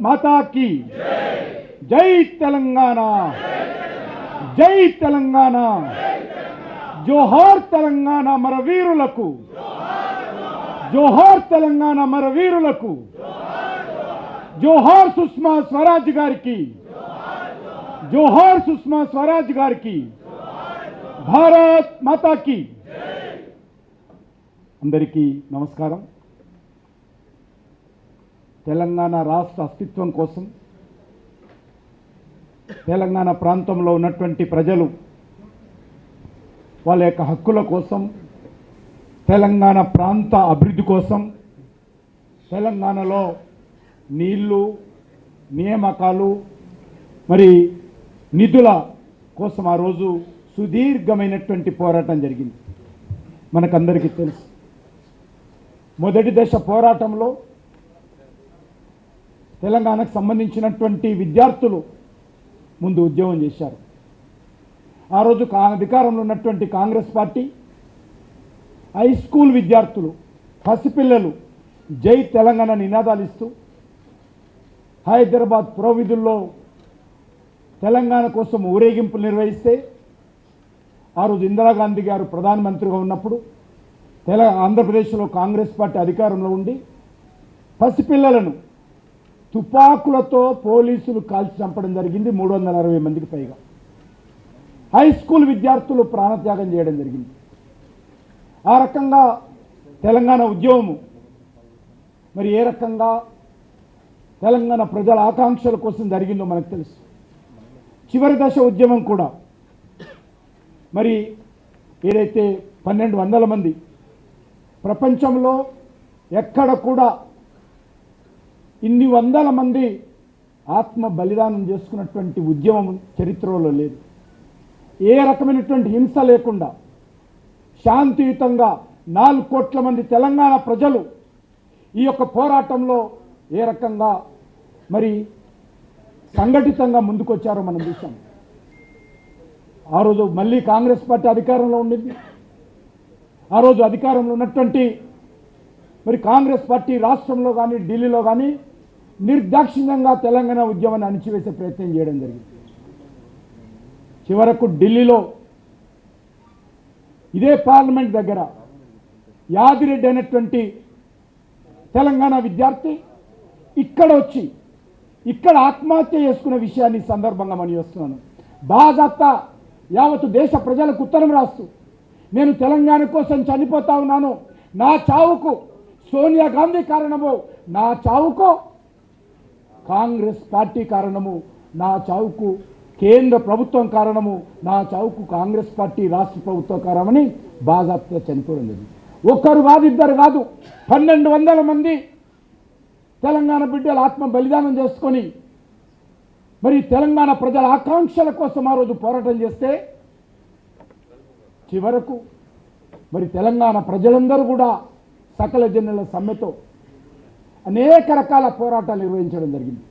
మాతా की జై తెలంగాణ జై తెలంగాణ జోహార్ తెలంగాణ మరవీరులకు జోహార్ తెలంగాణ మరవీరులకు జోహార్ సుష్మా స్వరాజ్ గారికి జోహార్ సుష్మా స్వరాజ్ గారికి భారత్ మాతా की అందరికీ నమస్కారం। తెలంగాణ రాష్ట్ర అస్తిత్వం కోసం తెలంగాణ ప్రాంతంలో ఉన్నటువంటి ప్రజలు వాళ్ళ యొక్క హక్కుల కోసం తెలంగాణ ప్రాంత అభివృద్ధి కోసం తెలంగాణలో నీళ్లు నియామకాలు మరి నిధుల కోసం ఆ రోజు సుదీర్ఘమైనటువంటి పోరాటం జరిగింది। మనకందరికీ తెలుసు మొదటి దశ పోరాటంలో తెలంగాణకు సంబంధించినటువంటి విద్యార్థులు ముందు ఉద్యమం చేశారు। ఆ రోజు అధికారంలో ఉన్నటువంటి కాంగ్రెస్ పార్టీ హై స్కూల్ విద్యార్థులు పసిపిల్లలు జై తెలంగాణ నినాదాలు ఇస్తూ హైదరాబాద్ పురవీధుల్లో తెలంగాణ కోసం ఊరేగింపులు నిర్వహిస్తే ఆ రోజు ఇందిరాగాంధీ గారు ప్రధానమంత్రిగా ఉన్నప్పుడు ఆంధ్రప్రదేశ్లో కాంగ్రెస్ పార్టీ అధికారంలో ఉండి పసిపిల్లలను తుపాకులతో పోలీసులు కాల్చి చంపడం జరిగింది। 360 మందికి పైగా హై స్కూల్ విద్యార్థులు ప్రాణత్యాగం చేయడం జరిగింది। ఆ రకంగా తెలంగాణ ఉద్యమము మరి ఏ రకంగా తెలంగాణ ప్రజల ఆకాంక్షల కోసం జరిగిందో మనకు తెలుసు। చివరి దశ ఉద్యమం కూడా మరి ఏదైతే 1200 మంది ప్రపంచంలో ఎక్కడ కూడా ఇన్ని వందల మంది ఆత్మ బలిదానం చేసుకున్నటువంటి ఉద్యమం చరిత్రలో లేదు। ఏ రకమైనటువంటి హింస లేకుండా శాంతియుతంగా 4 కోట్ల మంది తెలంగాణ ప్రజలు ఈ యొక్క పోరాటంలో ఏ రకంగా మరి సంఘటితంగా ముందుకొచ్చారో మనం చూసాం। ఆ రోజు మళ్ళీ కాంగ్రెస్ పార్టీ అధికారంలో ఉండింది। ఆ రోజు అధికారంలో ఉన్నటువంటి మరి కాంగ్రెస్ పార్టీ రాష్ట్రంలో కానీ ఢిల్లీలో కానీ నిర్దాక్షిణ్యంగా తెలంగాణ ఉద్యమాన్ని అణిచివేసే ప్రయత్నం చేయడం జరిగింది। చివరకు ఢిల్లీలో ఇదే పార్లమెంట్ దగ్గర యాదిరెడ్డి అనేటువంటి తెలంగాణ విద్యార్థి ఇక్కడ ఆత్మహత్య చేసుకున్న విషయాన్ని సందర్భంగా మనం వస్తున్నాను। బాజాప్తా యావత్తు దేశ ప్రజలకు ఉత్తరం రాస్తూ నేను తెలంగాణ కోసం చనిపోతా ఉన్నాను, నా చావుకు సోనియా గాంధీ కారణము, నా చావుకు కాంగ్రెస్ పార్టీ కారణము, నా చావుకు కేంద్ర ప్రభుత్వం కారణము, నా చావుకు కాంగ్రెస్ పార్టీ రాష్ట్ర ప్రభుత్వం కారణమని బాజాప్తా చనిపోవడం జరిగింది। ఒక్కరు కాదు, ఇద్దరు కాదు, 1200 మంది తెలంగాణ బిడ్డలు ఆత్మ బలిదానం చేసుకొని మరి తెలంగాణ ప్రజల ఆకాంక్షల కోసం ఆ రోజు పోరాటం చేస్తే చివరకు మరి తెలంగాణ ప్రజలందరూ కూడా సకల జనుల సమ్మెతో అనేక రకాల పోరాటాలు నిర్వహించడం జరిగింది।